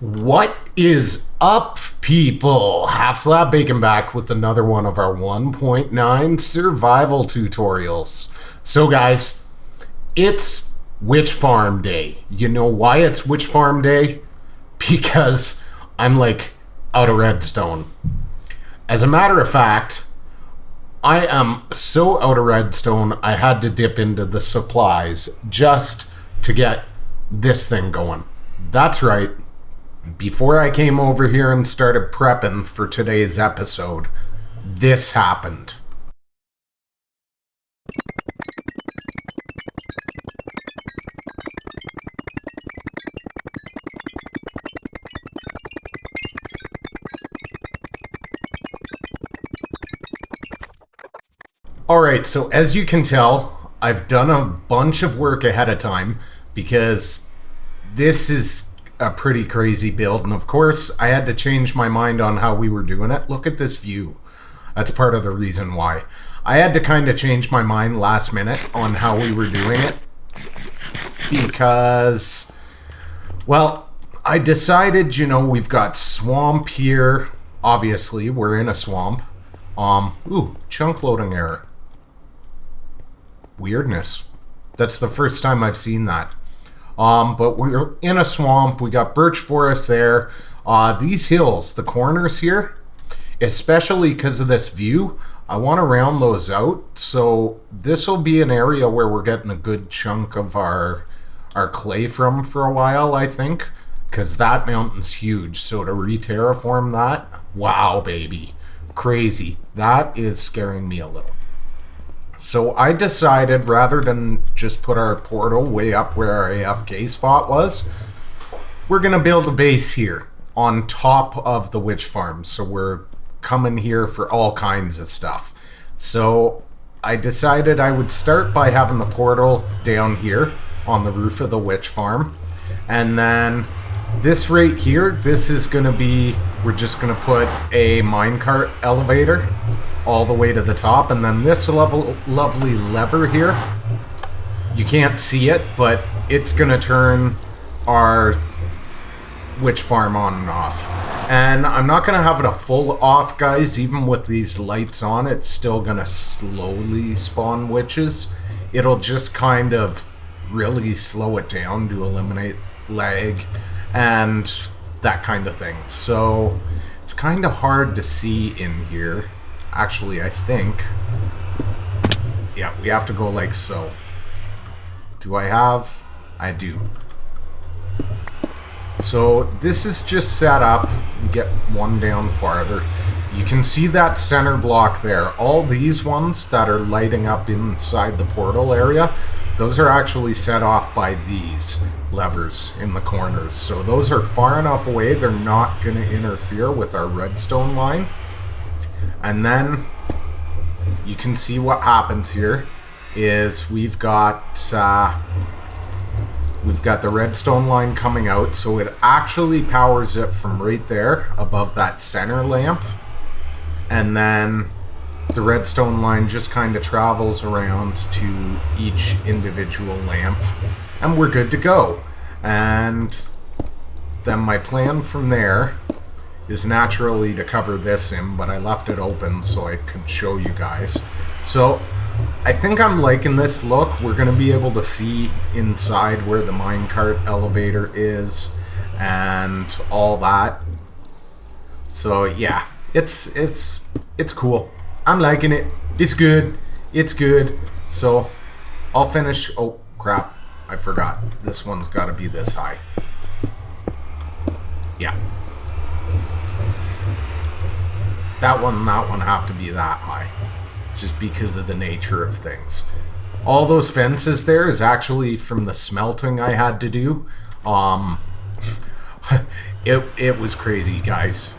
What is up, people? Half Slab Bacon back with another one of our 1.9 survival tutorials. So, guys, it's Witch Farm Day. You know why it's Witch Farm Day? Because I'm like out of redstone. As a matter of fact, I am so out of redstone, I had to dip into the supplies just to get this thing going. That's right. Before I came over here and started prepping for today's episode, this happened. Alright, so as you can tell, I've done a bunch of work ahead of time because this is a pretty crazy build, and of course I had to change my mind on how we were doing it. Look at this view. That's part of the reason why. I had to kind of change my mind last minute on how we were doing it because, well, I decided, we've got swamp here. Obviously, we're in a swamp. Chunk loading error. Weirdness. That's the first time I've seen that. But we're in a swamp. We got birch forest there. These hills, the corners here, especially because of this view, I want to round those out. So this will be an area where we're getting a good chunk of our clay from for a while, I think, because that mountain's huge. So to re-terraform that, wow, baby, crazy. That is scaring me a little. So I decided, rather than just put our portal way up where our AFK spot was, we're going to build a base here on top of the witch farm. So we're coming here for all kinds of stuff. So I decided I would start by having the portal down here on the roof of the witch farm. And then this right here, this is going to be, we're just going to put a minecart elevator all the way to the top, and then this lovely lever here, you can't see it, but it's gonna turn our witch farm on and off. And I'm not gonna have it a full off, guys. Even with these lights on, it's still gonna slowly spawn witches. It'll just kind of really slow it down to eliminate lag and that kind of thing. So it's kind of hard to see in here. Actually, I think, yeah, we have to go like so. Do I have? I do. So this is just set up. You get one down farther. You can see that center block there. All these ones that are lighting up inside the portal area, those are actually set off by these levers in the corners. So those are far enough away, they're not going to interfere with our redstone line. And then you can see what happens here is we've got the redstone line coming out, so it actually powers it from right there above that center lamp, and then the redstone line just kind of travels around to each individual lamp, and we're good to go. And then my plan from there is naturally to cover this in, but I left it open so I could show you guys. So I think I'm liking this look. We're going to be able to see inside where the minecart elevator is and all that. So yeah, it's cool. I'm liking it. It's good. It's good. So I'll finish. Oh crap, I forgot. This one's got to be this high. Yeah. That one and that one have to be that high, just because of the nature of things. All those fences there is actually from the smelting I had to do. It was crazy, guys.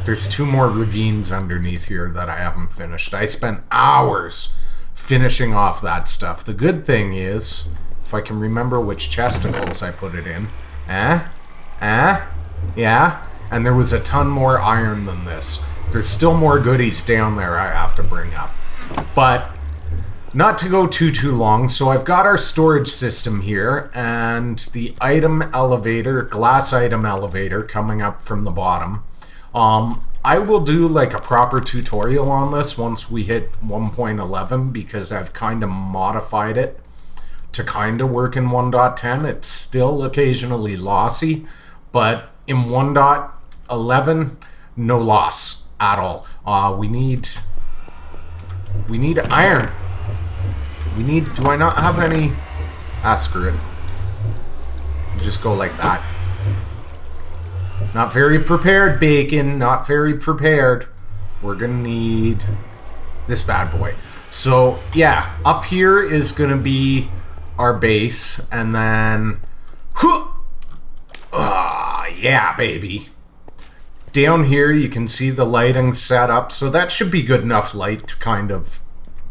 There's 2 more ravines underneath here that I haven't finished. I spent hours finishing off that stuff. The good thing is, if I can remember which chesticles I put it in. Yeah. And there was a ton more iron than this. There's still more goodies down there I have to bring up. But not to go too long, so I've got our storage system here and the item elevator, glass item elevator coming up from the bottom. I will do like a proper tutorial on this once we hit 1.11 because I've kind of modified it to kind of work in 1.10. It's still occasionally lossy, but in 1.11, no loss at all. We need iron. Do I not have any? Ah, screw it. Just go like that. Not very prepared, Bacon. Not very prepared. We're gonna need this bad boy. So, yeah, up here is gonna be our base, and then... yeah, baby. Down here, you can see the lighting set up, so that should be good enough light to kind of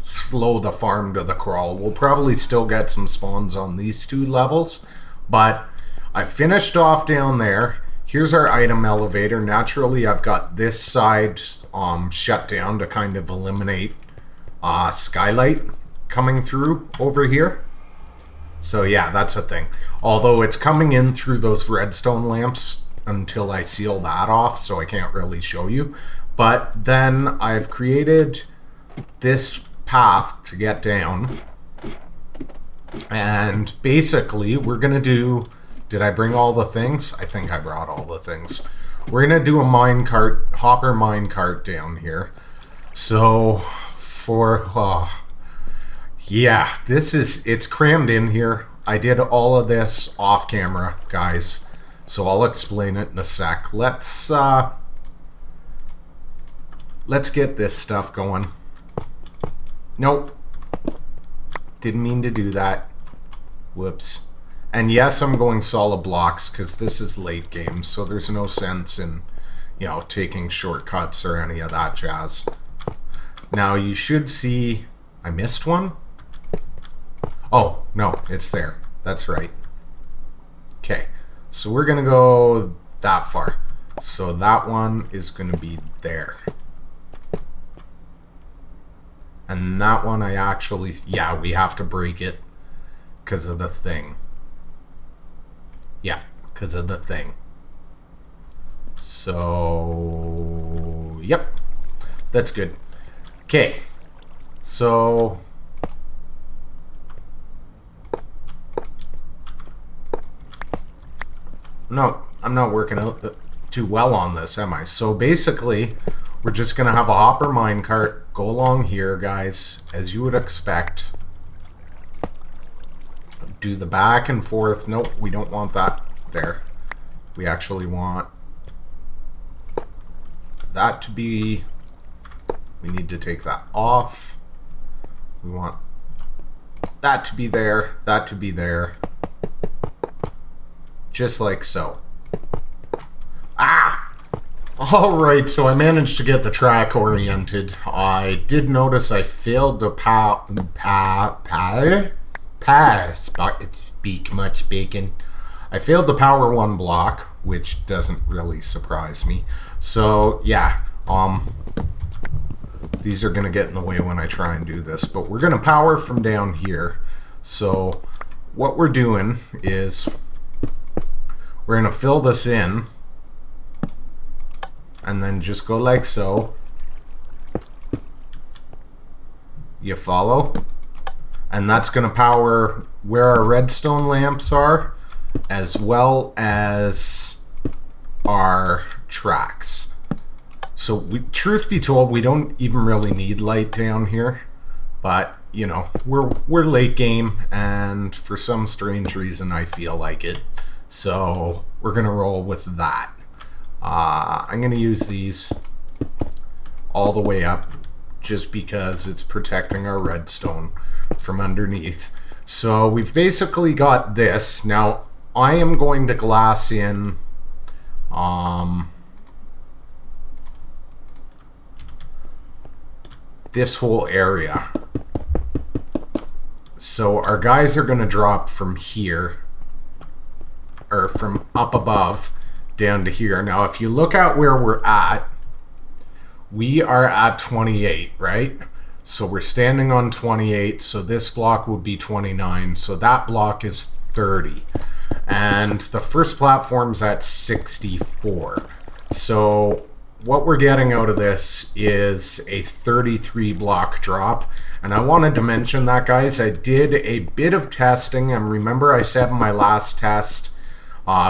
slow the farm to the crawl. We'll probably still get some spawns on these 2 levels, but I finished off down there. Here's our item elevator. Naturally, I've got this side shut down to kind of eliminate skylight coming through over here. So yeah, that's a thing. Although it's coming in through those redstone lamps until I seal that off, so I can't really show you. But then I've created this path to get down, and basically we're gonna do... Did I bring all the things? I think I brought all the things. We're gonna do a minecart, hopper minecart down here. So for yeah, it's crammed in here. I did all of this off camera, guys, so I'll explain it in a sec. Let's get this stuff going. Nope. Didn't mean to do that. Whoops. And yes, I'm going solid blocks because this is late game, so there's no sense in, you know, taking shortcuts or any of that jazz. Now you should see... I missed one? Oh, no, it's there. That's right. Okay, so we're going to go that far. So that one is going to be there. And that one I actually... Yeah, we have to break it because of the thing. Yeah, because of the thing. So... Yep. That's good. Okay. So... No, I'm not working out too well on this, am I? So basically, we're just going to have a hopper minecart go along here, guys, as you would expect. Do the back and forth. Nope, we don't want that there. We actually want that to be... We need to take that off. We want that to be there, that to be there. Just like so. Ah! Alright, so I managed to get the track oriented. I did notice I failed to speak much bacon. I failed to power one block, which doesn't really surprise me. So, yeah, these are going to get in the way when I try and do this, but we're going to power from down here. So, what we're doing is we're going to fill this in and then just go like so. You follow? And that's going to power where our redstone lamps are, as well as our tracks. So, truth be told, we don't even really need light down here. But, you know, we're late game, and for some strange reason, I feel like it. So, we're going to roll with that. I'm going to use these all the way up, just because it's protecting our redstone from underneath. So we've basically got this. Now I am going to glass in this whole area. So our guys are going to drop from here, or from up above down to here. Now if you look at where we're at, we are at 28, right? So we're standing on 28, so this block would be 29, so that block is 30. And the first platform's at 64. So what we're getting out of this is a 33 block drop. And I wanted to mention that, guys. I did a bit of testing, and remember I said in my last test,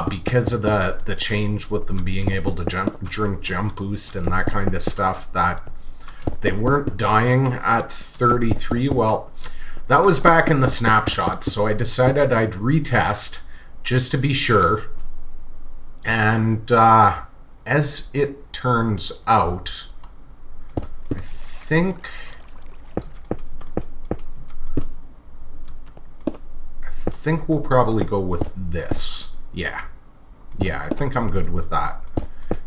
because of the change with them being able to drink jump boost and that kind of stuff, that they weren't dying at 33. Well, that was back in the snapshots, so I decided I'd retest just to be sure. And as it turns out, I think we'll probably go with this. Yeah, I think I'm good with that.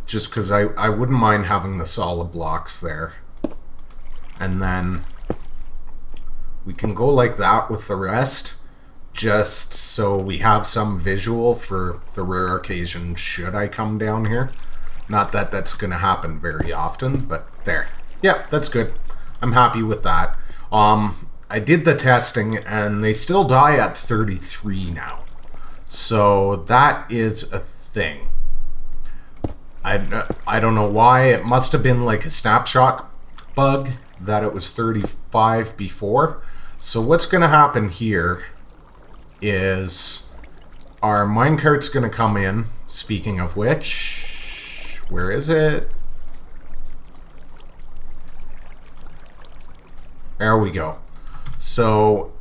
Just because I wouldn't mind having the solid blocks there. And then we can go like that with the rest, just so we have some visual for the rare occasion should I come down here. Not that that's going to happen very often, but there. Yeah, that's good. I'm happy with that. I did the testing, and they still die at 33 now. So that is a thing. I don't know why. It must have been like a snapshot bug that it was 35 before. So what's going to happen here is our minecart's going to come in. Speaking of which, where is it? There we go. So,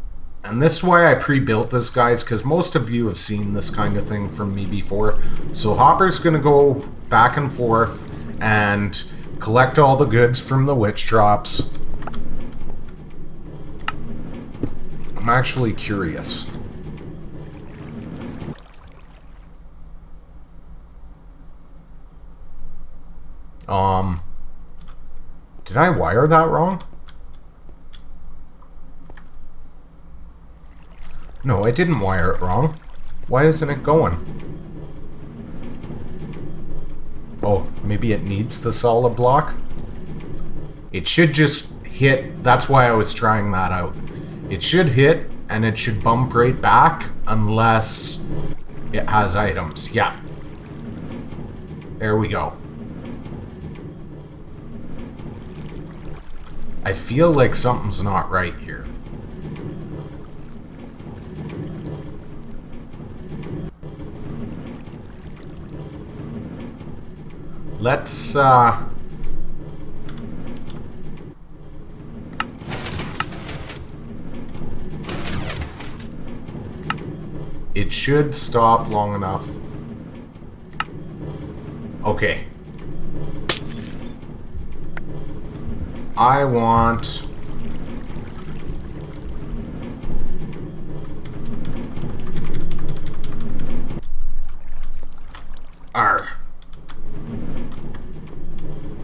and this is why I pre-built this, guys, because most of you have seen this kind of thing from me before. So Hopper's going to go back and forth and collect all the goods from the witch drops. I'm actually curious. Did I wire that wrong? No, I didn't wire it wrong. Why isn't it going? Oh, maybe it needs the solid block? It should just hit. That's why I was trying that out. It should hit, and it should bump right back unless it has items. Yeah. There we go. I feel like something's not right here. Let's, it should stop long enough. Okay. I want... R.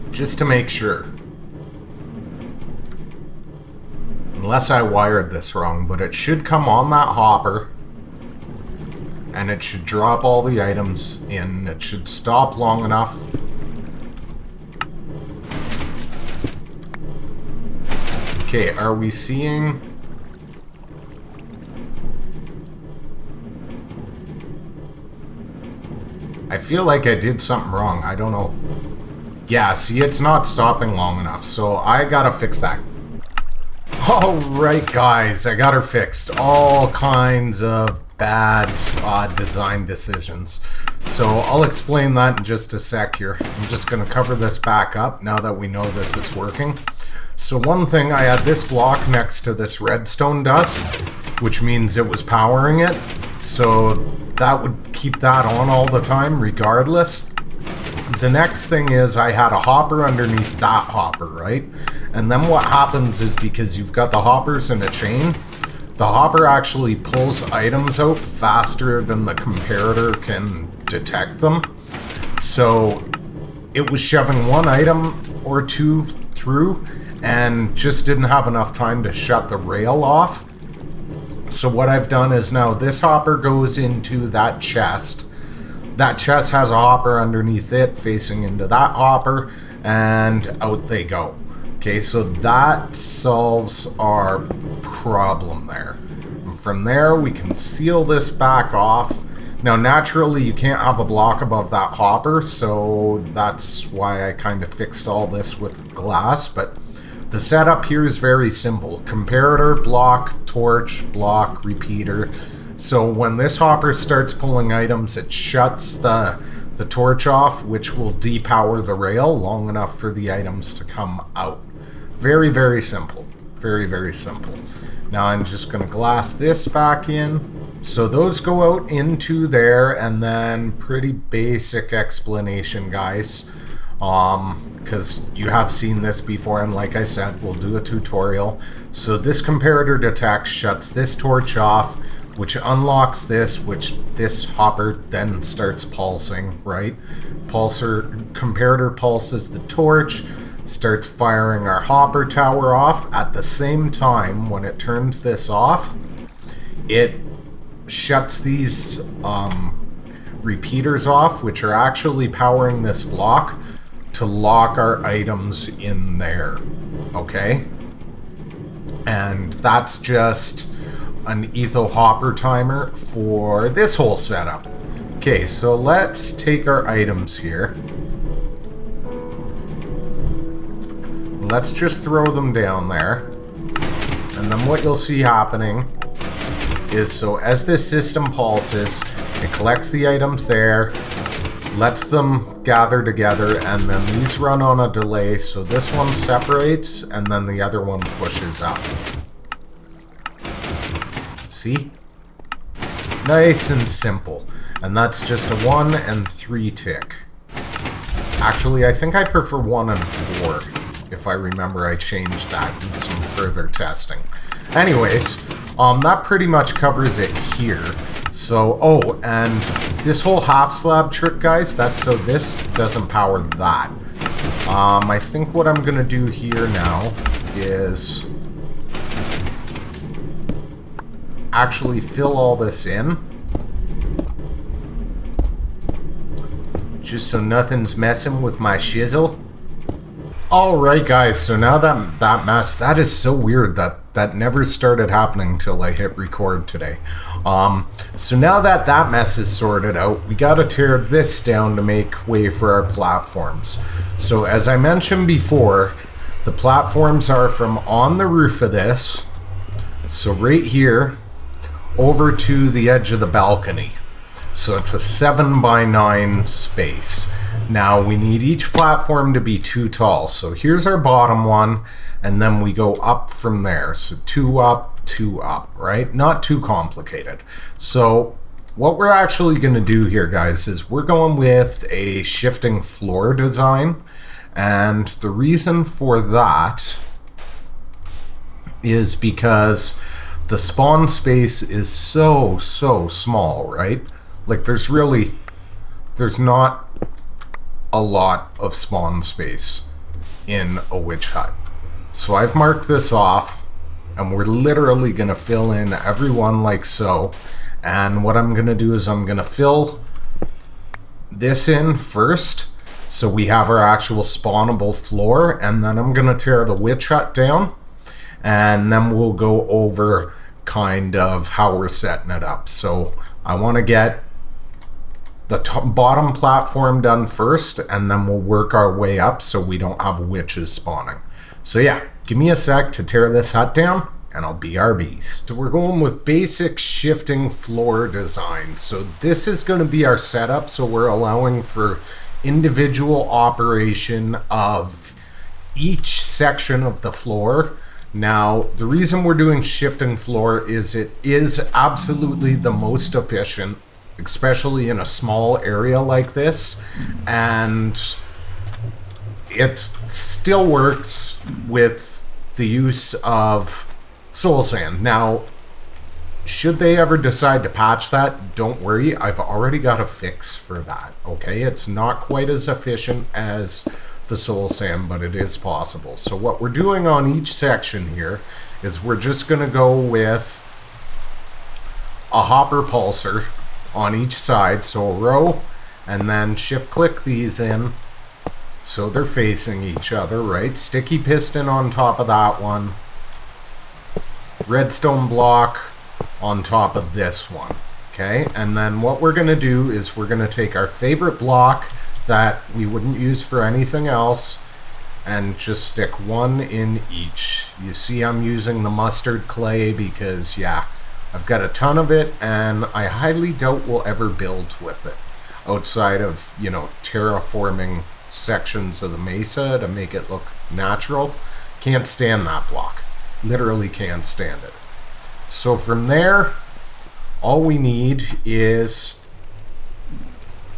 Just to make sure. Unless I wired this wrong, but it should come on that hopper. And it should drop all the items in. It should stop long enough. Okay, are we seeing... I feel like I did something wrong. I don't know. Yeah, see, it's not stopping long enough, so I gotta fix that. Alright, guys, I got her fixed. All kinds of bad design decisions. So I'll explain that in just a sec here. I'm just gonna cover this back up now that we know this is working. So one thing, I had this block next to this redstone dust, which means it was powering it. So that would keep that on all the time regardless. The next thing is I had a hopper underneath that hopper, right? And then what happens is, because you've got the hoppers in a chain, the hopper actually pulls items out faster than the comparator can detect them. So it was shoving one item or two through and just didn't have enough time to shut the rail off. So what I've done is now this hopper goes into that chest. That chest has a hopper underneath it facing into that hopper, and out they go. Okay, so that solves our problem there. And from there, we can seal this back off. Now, naturally, you can't have a block above that hopper, so that's why I kind of fixed all this with glass, but the setup here is very simple. Comparator, block, torch, block, repeater. So when this hopper starts pulling items, it shuts the torch off, which will depower the rail long enough for the items to come out. Very, very simple. Very, very simple. Now I'm just going to glass this back in. So those go out into there, and then pretty basic explanation, guys. Because you have seen this before, and like I said, we'll do a tutorial. So this comparator detect shuts this torch off, which unlocks this, which this hopper then starts pulsing, right? Comparator pulses the torch, starts firing our hopper tower off. At the same time, when it turns this off, it shuts these repeaters off, which are actually powering this block to lock our items in there, okay? And that's just an etho hopper timer for this whole setup. Okay, so let's take our items here. Let's just throw them down there. And then what you'll see happening is, so as this system pulses, it collects the items there, lets them gather together, and then these run on a delay, so this one separates, and then the other one pushes up. See? Nice and simple. And that's just a 1 and 3 tick. Actually, I think I prefer 1 and 4. If I remember, I changed that in some further testing. Anyways, that pretty much covers it here. So, oh, and this whole half slab trick, guys, that's so this doesn't power that. I think what I'm gonna do here now is actually fill all this in, just so nothing's messing with my shizzle. Alright guys, so now that mess, that is so weird that never started happening until I hit record today. So now that mess is sorted out, we gotta tear this down to make way for our platforms. So as I mentioned before, the platforms are from on the roof of this, so right here, over to the edge of the balcony. So it's a 7x9 space. Now we need each platform to be 2 tall. So here's our bottom one, and then we go up from there. So 2 up, 2 up, right? Not too complicated. So what we're actually going to do here, guys, is we're going with a shifting floor design. And the reason for that is because the spawn space is so small, right? Like there's not a lot of spawn space in a witch hut. So I've marked this off, and we're literally gonna fill in every one like so. And what I'm gonna do is I'm gonna fill this in first, so we have our actual spawnable floor, and then I'm gonna tear the witch hut down, and then we'll go over kind of how we're setting it up. So I want to get the bottom platform done first, and then we'll work our way up so we don't have witches spawning. So yeah, give me a sec to tear this hut down, and I'll BRBs. So we're going with basic shifting floor design. So this is going to be our setup, so we're allowing for individual operation of each section of the floor. Now, the reason we're doing shifting floor is it is absolutely the most efficient, especially in a small area like this, and it still works with the use of soul sand. Now, should they ever decide to patch that, don't worry, I've already got a fix for that, okay? It's not quite as efficient as the soul sand, but it is possible. So what we're doing on each section here is we're just going to go with a hopper pulser on each side, so a row, and then shift click these in, So they're facing each other, right? Sticky piston on top of that one. Redstone block on top of this one. Okay, and then what we're going to do is we're going to take our favorite block that we wouldn't use for anything else and just stick one in each. You see I'm using the mustard clay because, yeah, I've got a ton of it and I highly doubt we'll ever build with it outside of, you know, terraforming sections of the mesa to make it look natural. Can't stand that block. Literally can't stand it. So from there, all we need is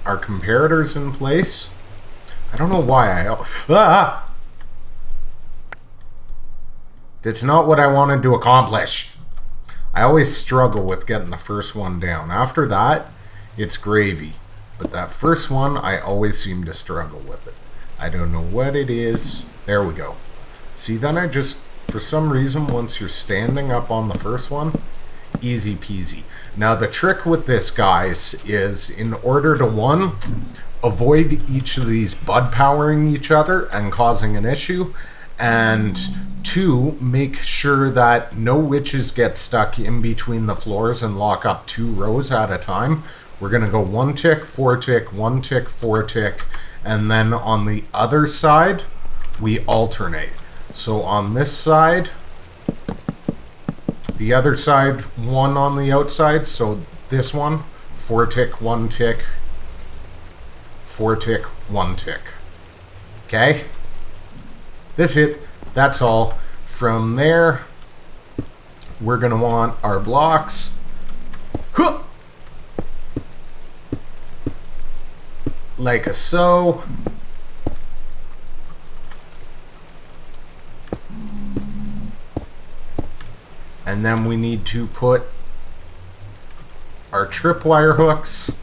our comparators in place. I don't know why That's not what I wanted to accomplish. I always struggle with getting the first one down. After that, it's gravy. But that first one, I always seem to struggle with it. I don't know what it is. There we go. See, then I just, for some reason, once you're standing up on the first one, easy peasy. Now, the trick with this, guys, is in order to, one, avoid each of these bud powering each other and causing an issue, and two, make sure that no witches get stuck in between the floors and lock up 2 rows at a time. We're going to go 1 tick, 4 tick, 1 tick, 4 tick, and then on the other side, we alternate. So on this side, the other side, 1 on the outside, so this one, 4 tick, 1 tick, 4 tick, 1 tick. Okay? That's it. That's all. From there, we're going to want our blocks. Huh! Like so. And then we need to put our tripwire hooks.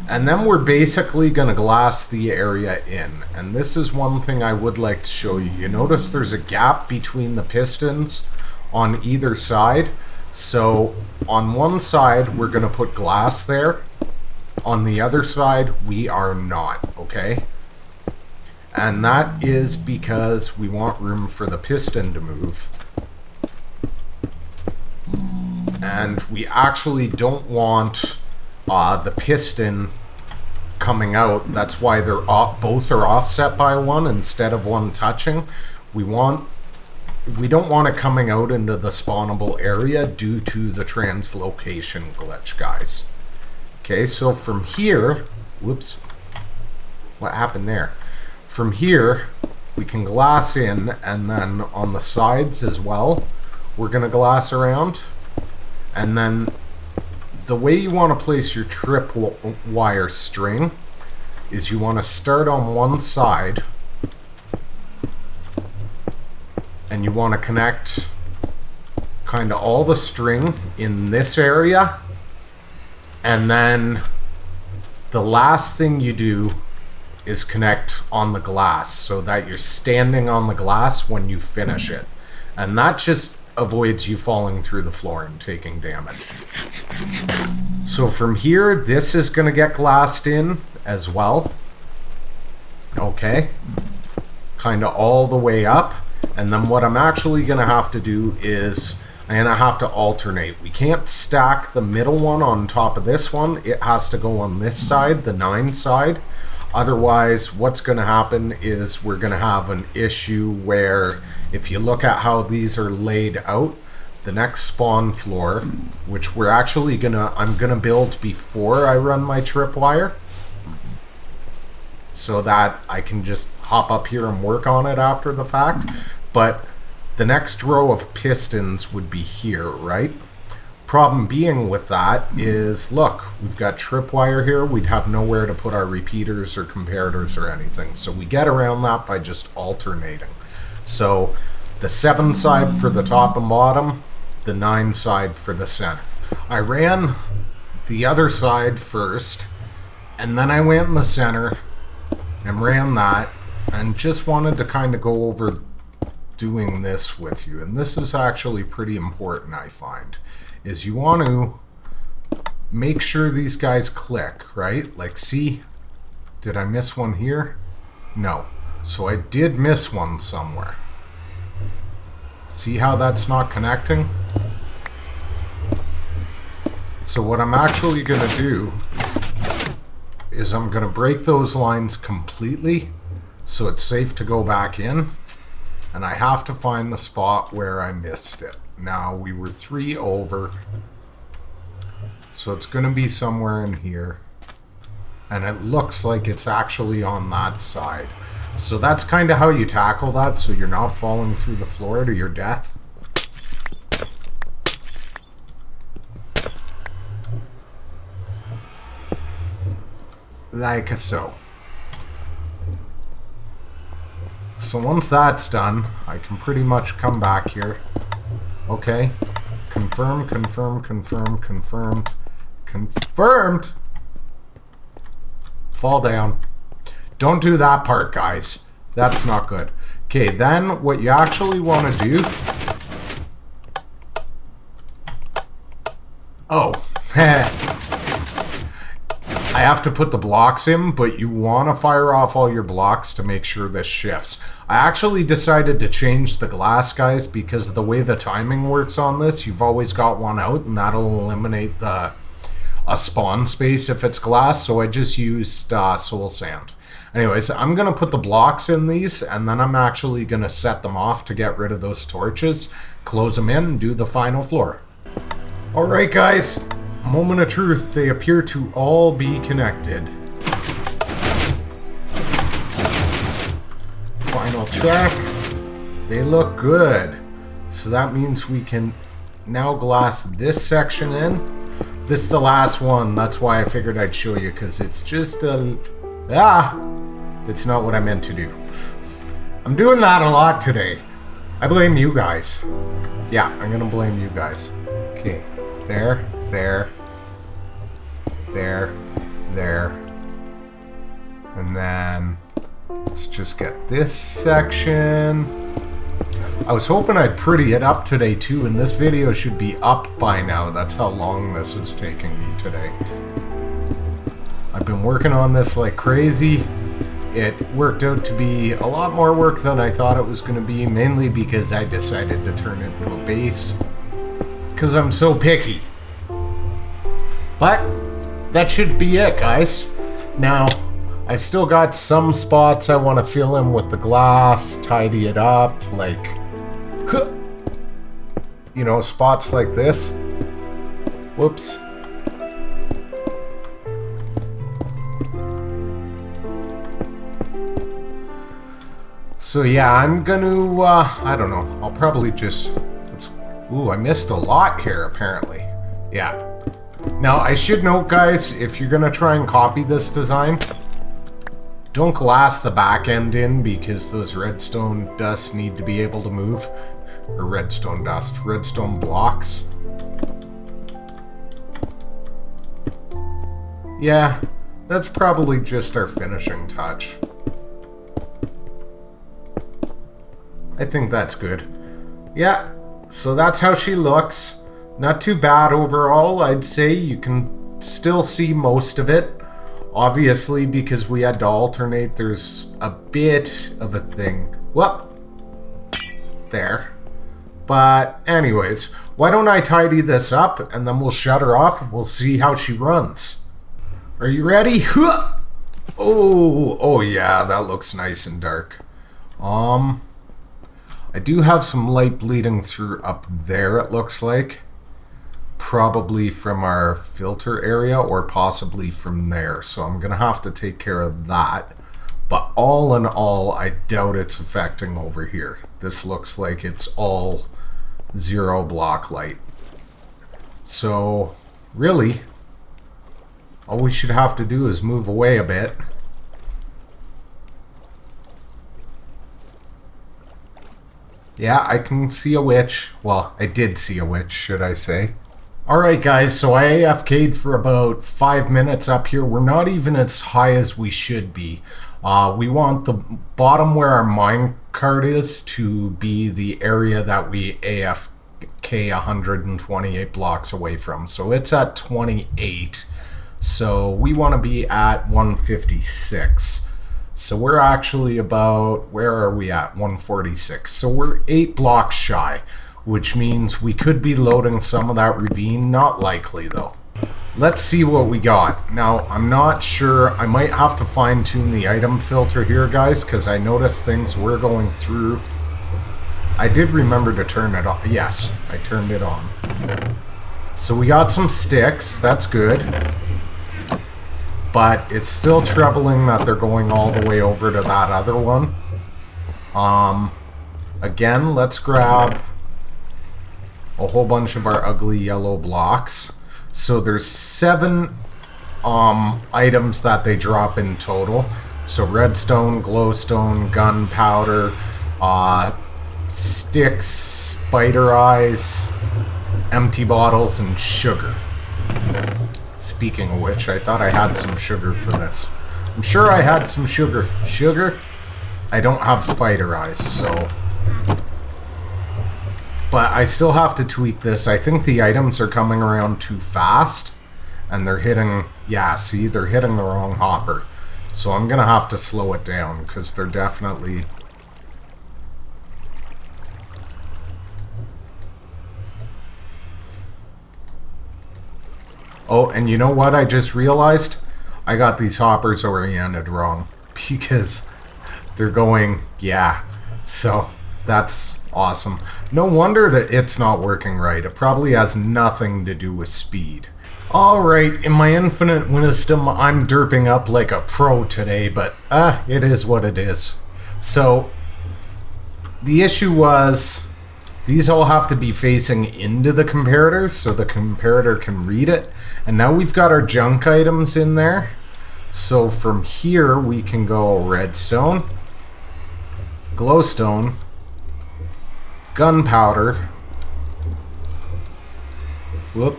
And then we're basically going to glass the area in. And this is one thing I would like to show you. You notice there's a gap between the pistons on either side. So on one side, we're going to put glass there. On the other side, we are not, okay? And that is because we want room for the piston to move. And we actually don't want the piston coming out. That's why they're both are offset by 1 instead of 1 touching. We don't want it coming out into the spawnable area due to the translocation glitch, guys. Okay, so from here, whoops, what happened there? From here, we can glass in, and then on the sides as well, we're going to glass around. And then the way you want to place your tripwire string is you want to start on one side and you want to connect kind of all the string in this area, and then the last thing you do is connect on the glass so that you're standing on the glass when you finish it, and that just avoids you falling through the floor and taking damage. So from here, this is going to get glassed in as well. Okay, kind of all the way up. And then what I'm actually going to have to do is I'm going to have to alternate. We can't stack the middle one on top of this one. It has to go on this side, the 9 side. Otherwise, what's going to happen is we're going to have an issue where if you look at how these are laid out, the next spawn floor, which we're actually I'm going to build before I run my tripwire, so that I can just hop up here and work on it after the fact. But the next row of pistons would be here, right? Problem being with that is, look, we've got tripwire here. We'd have nowhere to put our repeaters or comparators or anything. So we get around that by just alternating. So the 7 side for the top and bottom, the 9 side for the center. I ran the other side first, and then I went in the center and ran that, and just wanted to kind of go over doing this with you. And this is actually pretty important, I find, is you want to make sure these guys click, right? Like, see, Did I miss one here? No. So I did miss one somewhere. See how that's not connecting? So what I'm actually going to do is I'm going to break those lines completely so it's safe to go back in. And I have to find the spot where I missed it. Now, we were 3 over. So it's going to be somewhere in here. And it looks like it's actually on that side. So that's kind of how you tackle that, so you're not falling through the floor to your death. Like so. So once that's done, I can pretty much come back here. Okay. Confirm, confirm, confirm, confirmed. Confirmed! Fall down. Don't do that part, guys. That's not good. Okay, then what you actually want to do... Oh. I have to put the blocks in, but you want to fire off all your blocks to make sure this shifts. I actually decided to change the glass, guys, because of the way the timing works on this. You've always got one out, and that'll eliminate a spawn space if it's glass, so I just used soul sand. Anyways, I'm going to put the blocks in these, and then I'm actually going to set them off to get rid of those torches, close them in, and do the final floor. Alright guys, moment of truth, they appear to all be connected. Final check. They look good. So that means we can now glass this section in. This is the last one, that's why I figured I'd show you, because it's just a... That's not what I meant to do. I'm doing that a lot today. I blame you guys. Yeah, I'm gonna blame you guys. Okay, there, there, there, there. And then let's just get this section. I was hoping I'd pretty it up today too, and this video should be up by now. That's how long this is taking me today. I've been working on this like crazy. It worked out to be a lot more work than I thought it was going to be, mainly because I decided to turn it into a base. Because I'm so picky. But that should be it, guys. Now, I've still got some spots I want to fill in with the glass, tidy it up, like, you know, spots like this. Whoops. So yeah, I'm gonna, I don't know, I'll probably just, ooh, I missed a lot here, apparently. Yeah. Now, I should note, guys, if you're gonna try and copy this design, don't glass the back end in, because those redstone dusts need to be able to move. Or redstone dust, redstone blocks. Yeah, that's probably just our finishing touch. I think that's good. Yeah, so that's how she looks. Not too bad overall, I'd say. You can still see most of it. Obviously, because we had to alternate, there's a bit of a thing. Whoop! There. But anyways, why don't I tidy this up, and then we'll shut her off, and we'll see how she runs. Are you ready? Oh yeah, that looks nice and dark. I do have some light bleeding through up there, it looks like. Probably from our filter area, or possibly from there. So I'm going to have to take care of that. But all in all, I doubt it's affecting over here. This looks like it's all 0 block light. So, really, all we should have to do is move away a bit. Yeah, I can see a witch. Well, I did see a witch, should I say. Alright guys, so I AFK'd for about 5 minutes up here. We're not even as high as we should be. We want the bottom where our minecart is to be the area that we AFK 128 blocks away from. So it's at 28. So we want to be at 156. So we're actually about, where are we at? 146. So we're 8 blocks shy, which means we could be loading some of that ravine. Not likely though. Let's see what we got. Now, I'm not sure. I might have to fine tune the item filter here, guys, because I noticed things were going through. I did remember to turn it on. Yes, I turned it on. So we got some sticks. That's good. But it's still troubling that they're going all the way over to that other one. Again, let's grab a whole bunch of our ugly yellow blocks. So there's 7 items that they drop in total. So redstone, glowstone, gunpowder, sticks, spider eyes, empty bottles, and sugar. Speaking of which, I thought I had some sugar for this. I'm sure I had some sugar. Sugar? I don't have spider eyes, so... But I still have to tweak this. I think the items are coming around too fast. And they're hitting... Yeah, see? They're hitting the wrong hopper. So I'm going to have to slow it down, because they're definitely... Oh, and you know what I just realized? I got these hoppers oriented wrong. Because they're going... Yeah. So, that's... awesome. No wonder that it's not working right. It probably has nothing to do with speed. Alright, in my infinite wisdom, I'm derping up like a pro today, but it is what it is. So, the issue was, these all have to be facing into the comparator so the comparator can read it. And now we've got our junk items in there. So from here, we can go redstone, glowstone, gunpowder. Whoop.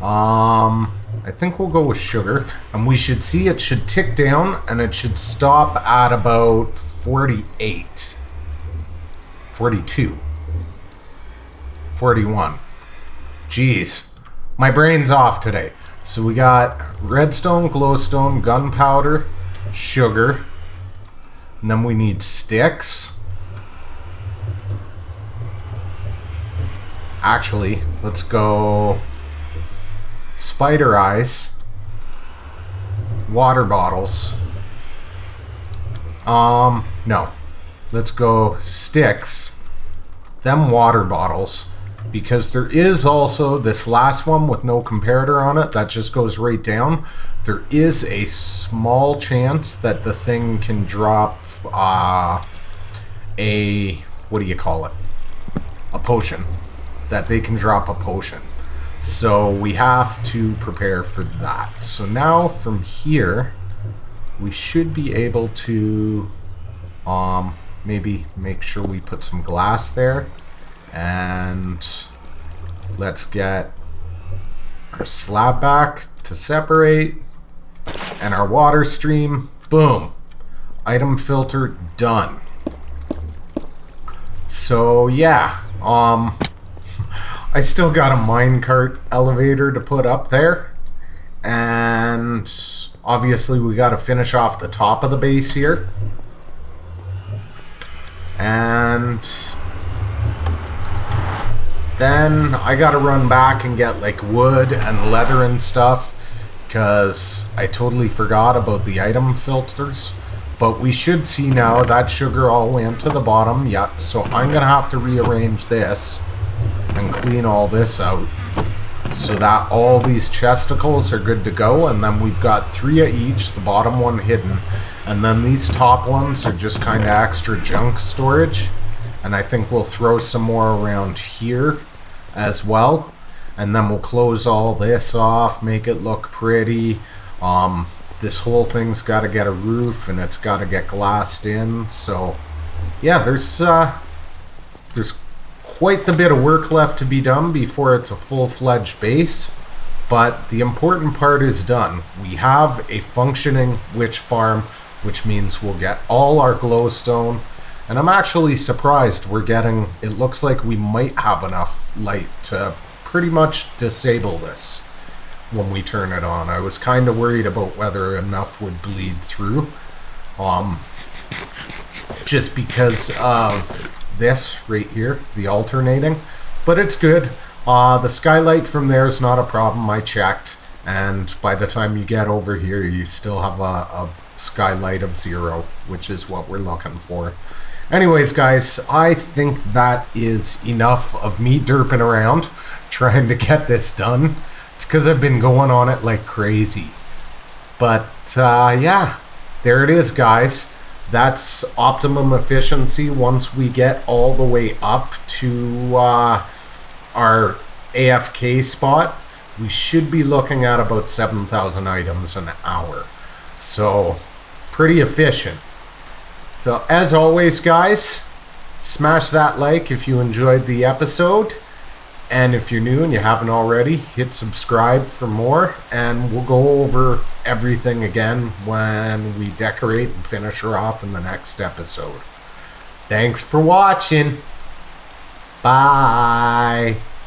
I think we'll go with sugar. And we should see it should tick down and it should stop at about 48. 42. 41. Jeez. My brain's off today. So we got redstone, glowstone, gunpowder, sugar. And then we need sticks. Actually, let's go spider eyes, water bottles. No. Let's go sticks, then water bottles, because there is also this last one with no comparator on it that just goes right down. There is a small chance that the thing can drop what do you call it? A potion. That they can drop a potion. So we have to prepare for that. So now from here, we should be able to maybe make sure we put some glass there. And let's get our slab back to separate. And our water stream. Boom. Item filter done. So yeah, I still got a minecart elevator to put up there, and obviously we got to finish off the top of the base here, and then I got to run back and get like wood and leather and stuff, because I totally forgot about the item filters. But we should see now that sugar all went to the bottom. Yeah, so I'm gonna have to rearrange this and clean all this out so that all these chesticles are good to go, and then we've got 3 of each, the bottom one hidden, and then these top ones are just kind of extra junk storage. And I think we'll throw some more around here as well, and then we'll close all this off, make it look pretty. This whole thing's got to get a roof and it's got to get glassed in. So yeah, there's quite a bit of work left to be done before it's a full-fledged base, but the important part is done. We have a functioning witch farm, which means we'll get all our glowstone, and I'm actually surprised we're getting, it looks like we might have enough light to pretty much disable this. when we turn it on. I was kind of worried about whether enough would bleed through. Just because of this right here, the alternating. But it's good. The skylight from there is not a problem. I checked. And by the time you get over here, you still have a skylight of 0, which is what we're looking for. Anyways, guys, I think that is enough of me derping around trying to get this done. It's because I've been going on it like crazy. But, yeah, there it is, guys. That's optimum efficiency once we get all the way up to our AFK spot. We should be looking at about 7,000 items an hour. So, pretty efficient. So, as always, guys, smash that like if you enjoyed the episode. And if you're new and you haven't already, hit subscribe for more. And we'll go over everything again when we decorate and finish her off in the next episode. Thanks for watching. Bye.